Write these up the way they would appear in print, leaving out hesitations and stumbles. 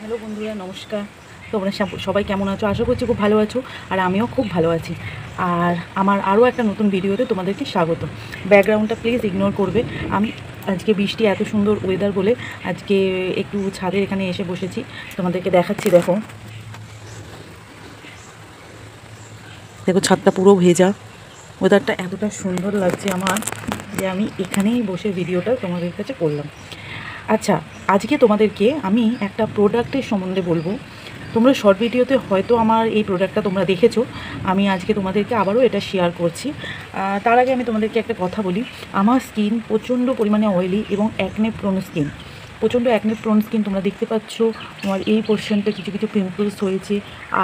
Hello বন্ধুরা, নমস্কার। তোমরা সবাই কেমন আছো? আশা করছি খুব ভালো আছো, আর আমিও খুব ভালো আছি। আর আমার আরও একটা নতুন ভিডিওতে তোমাদেরকে স্বাগত। ব্যাকগ্রাউন্ডটা প্লিজ ইগনোর করবে। আমি আজকে বৃষ্টি, এত সুন্দর ওয়েদার বলে আজকে একটু ছাদের এখানে এসে বসেছি, তোমাদেরকে দেখাচ্ছি। দেখো দেখো ছাদটা পুরো ভেজা, ওয়েদারটা এতটা সুন্দর লাগছে আমার যে আমি এখানেই বসে ভিডিওটা তোমাদের কাছে করলাম। আচ্ছা, আজকে তোমাদেরকে আমি একটা প্রোডাক্টের সম্বন্ধে বলবো। তোমরা শর্ট ভিডিওতে হয়তো আমার এই প্রোডাক্টটা তোমরা দেখেছো, আমি আজকে তোমাদেরকে আবারও এটা শেয়ার করছি। তার আগে আমি তোমাদেরকে একটা কথা বলি। আমার স্কিন প্রচণ্ড পরিমাণে অয়েলি এবং অ্যাকনে প্রোন স্কিন, প্রচণ্ড অ্যাকনে প্রোন স্কিন। তোমরা দেখতে পাচ্ছ তোমার এই পোর্শনটা কিছু কিছু পিম্পলস হয়েছে।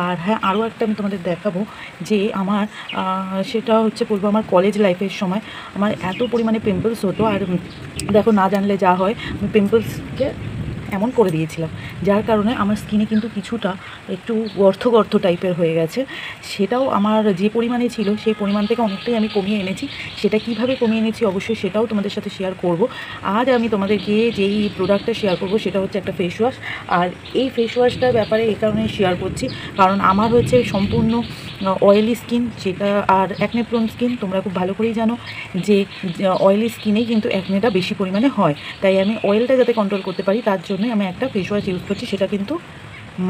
আর হ্যাঁ, আরও একটা আমি তোমাদের দেখাবো যে আমার সেটা হচ্ছে বলবো আমার কলেজ লাইফের সময় আমার এত পরিমাণে পিম্পলস হতো। আর দেখো, না জানলে যা হয়, আমি পিম্পলসকে এমন করে দিয়েছিলাম, যার কারণে আমার স্কিনে কিন্তু কিছুটা একটু গর্ত গর্ত টাইপের হয়ে গেছে। সেটাও আমার যে পরিমাণে ছিল সেই পরিমাণ থেকে অনেকটাই আমি কমিয়ে এনেছি। সেটা কিভাবে কমিয়ে এনেছি অবশ্যই সেটাও তোমাদের সাথে শেয়ার করব। আজ আমি তোমাদেরকে যেই প্রোডাক্টটা শেয়ার করব সেটা হচ্ছে একটা ফেস ওয়াশ। আর এই ফেস ওয়াশটার ব্যাপারে এই কারণে শেয়ার করছি কারণ আমার হচ্ছে সম্পূর্ণ অয়েলি স্কিন, যেটা আর অ্যাকনে প্রোন স্কিন। তোমরা খুব ভালো করেই জানো যে অয়েলি স্কিনেই কিন্তু অ্যাকনেটা বেশি পরিমাণে হয়। তাই আমি অয়েলটা যাতে কন্ট্রোল করতে পারি তার জন্যই আমি একটা ফেস ওয়াশ ইউজ করছি। সেটা কিন্তু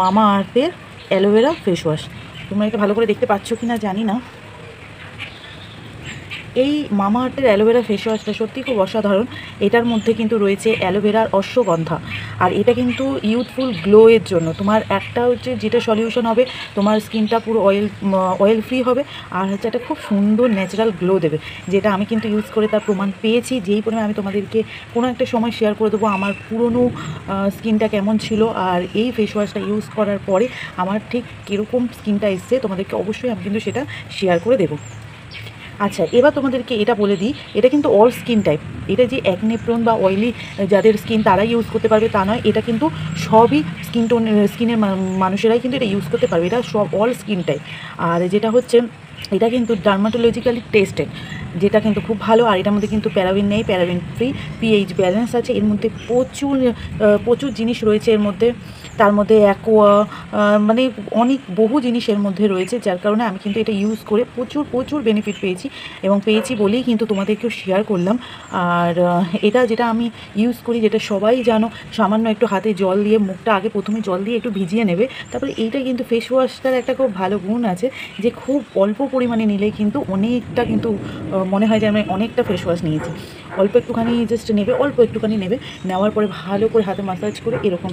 মামা আর্থের অ্যালোভেরা ফেস ওয়াশ। তোমরা এটা ভালো করে দেখতে পাচ্ছ কি না জানি না। এই মামা আর্থের অ্যালোভেরা ফেস ওয়াশটা সত্যি খুব অসাধারণ। এটার মধ্যে কিন্তু রয়েছে অ্যালোভেরার অশ্বগন্ধা। আর এটা কিন্তু ইউথফুল গ্লোয়ের জন্য। তোমার একটা হচ্ছে যেটা সলিউশন হবে, তোমার স্কিনটা পুরো অয়েল ফ্রি হবে, আর হচ্ছে একটা খুব সুন্দর ন্যাচারাল গ্লো দেবে, যেটা আমি কিন্তু ইউজ করে তার প্রমাণ পেয়েছি। যেই পরিমাণ আমি তোমাদেরকে কোনো একটা সময় শেয়ার করে দেবো আমার পুরনো স্কিনটা কেমন ছিল, আর এই ফেস ওয়াশটা ইউজ করার পরে আমার ঠিক কীরকম স্কিনটা এসছে তোমাদেরকে অবশ্যই আমি কিন্তু সেটা শেয়ার করে দেবো। আচ্ছা, এবার তোমাদেরকে এটা বলে দিই, এটা কিন্তু অল স্কিন টাইপ। এটা যে অ্যাকনে প্রোন বা অয়েলি যাদের স্কিন তারাই ইউজ করতে পারবে তা নয়। এটা কিন্তু সবই স্কিনের মানুষেরাই কিন্তু এটা ইউজ করতে পারবে। এটা সব অল স্কিন টাইপ। আর যেটা হচ্ছে এটা কিন্তু ডার্মাটোলজিক্যালি টেস্টেড, যেটা কিন্তু খুব ভালো। আর এটার মধ্যে কিন্তু প্যারাবিন নেই, প্যারাবিন ফ্রি, পিএইচ ব্যালেন্স আছে। এর মধ্যে প্রচুর জিনিস রয়েছে এর মধ্যে। তার মধ্যে অ্যাকোয়া, মানে অনেক বহু জিনিস এর মধ্যে রয়েছে, যার কারণে আমি কিন্তু এটা ইউজ করে প্রচুর বেনিফিট পেয়েছি। এবং পেয়েছি বলেই কিন্তু তোমাদেরকেও শেয়ার করলাম। আর এটা যেটা আমি ইউজ করি, যেটা সবাই জানো, সামান্য একটু হাতে জল দিয়ে মুখটা আগে প্রথমে জল দিয়ে একটু ভিজিয়ে নেবে। তারপরে এইটা কিন্তু ফেস ওয়াশটার একটা খুব ভালো গুণ আছে যে খুব অল্প পরিমাণে নিলেই কিন্তু অনেকটা কিন্তু মনে হয় যে আমি অনেকটা ফেস ওয়াশ নিয়েছি। অল্প একটুখানি জাস্ট নেবে, অল্প একটুখানি নেবে, নেওয়ার পরে ভালো করে হাতে মাসাজ করে এরকম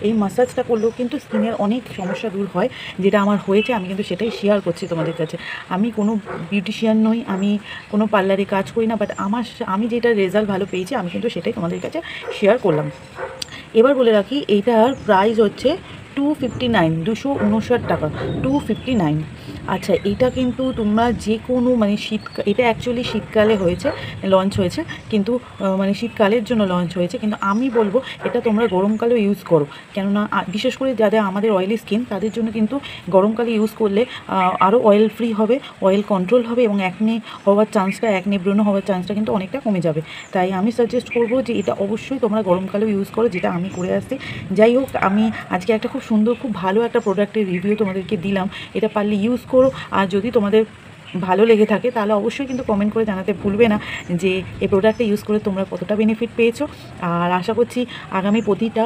এই মাসাজটা করলেও কিন্তু স্কিনের অনেক সমস্যা দূর হয়। যেটা আমার হয়েছে, আমি কিন্তু সেটাই শেয়ার করছি তোমাদের কাছে। আমি কোনো বিউটিশিয়ান নই, আমি কোনো পার্লারে কাজ করি না, বাট আমি যেটা রেজাল্ট ভালো পেয়েছি আমি কিন্তু সেটাই তোমাদের কাছে শেয়ার করলাম। এবার বলে রাখি, এইটার প্রাইস হচ্ছে 259, 259 টাকা, 259। আচ্ছা, এটা কিন্তু তোমরা যে কোনো মানে এটা অ্যাকচুয়ালি শীতকালে লঞ্চ হয়েছে, কিন্তু মানে শীতকালের জন্য লঞ্চ হয়েছে। কিন্তু আমি বলবো এটা তোমরা গরমকালেও ইউজ করো, কেননা বিশেষ করে যাদের আমাদের অয়েলি স্কিন তাদের জন্য কিন্তু গরমকালে ইউজ করলে আরও অয়েল ফ্রি হবে, অয়েল কন্ট্রোল হবে, এবং অ্যাকনে ব্রণ হওয়ার চান্সটা কিন্তু অনেকটা কমে যাবে। তাই আমি সাজেস্ট করবো যে এটা অবশ্যই তোমরা গরমকালেও ইউজ করো, যেটা আমি করে আসছি। যাই হোক, আমি আজকে একটা খুব সুন্দর, খুব ভালো একটা প্রোডাক্টের রিভিউ তোমাদেরকে দিলাম। এটা পারলে ইউজ করো। আর যদি তোমাদের ভালো লেগে থাকে তাহলে অবশ্যই কিন্তু কমেন্ট করে জানাতে ভুলবে না যে এই প্রোডাক্টটা ইউজ করে তোমরা কতটা বেনিফিট পেয়েছো। আর আশা করছি আগামী প্রতিটা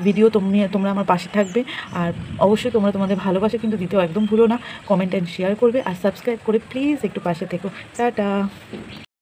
ভিডিও তোমরা আমার পাশে থাকবে। আর অবশ্যই তোমরা তোমাদের ভালোবাসা কিন্তু দিতেও একদম ভুলো না। কমেন্ট অ্যান্ড শেয়ার করবে, আর সাবস্ক্রাইব করে প্লিজ একটু পাশে থেকো। টাটা।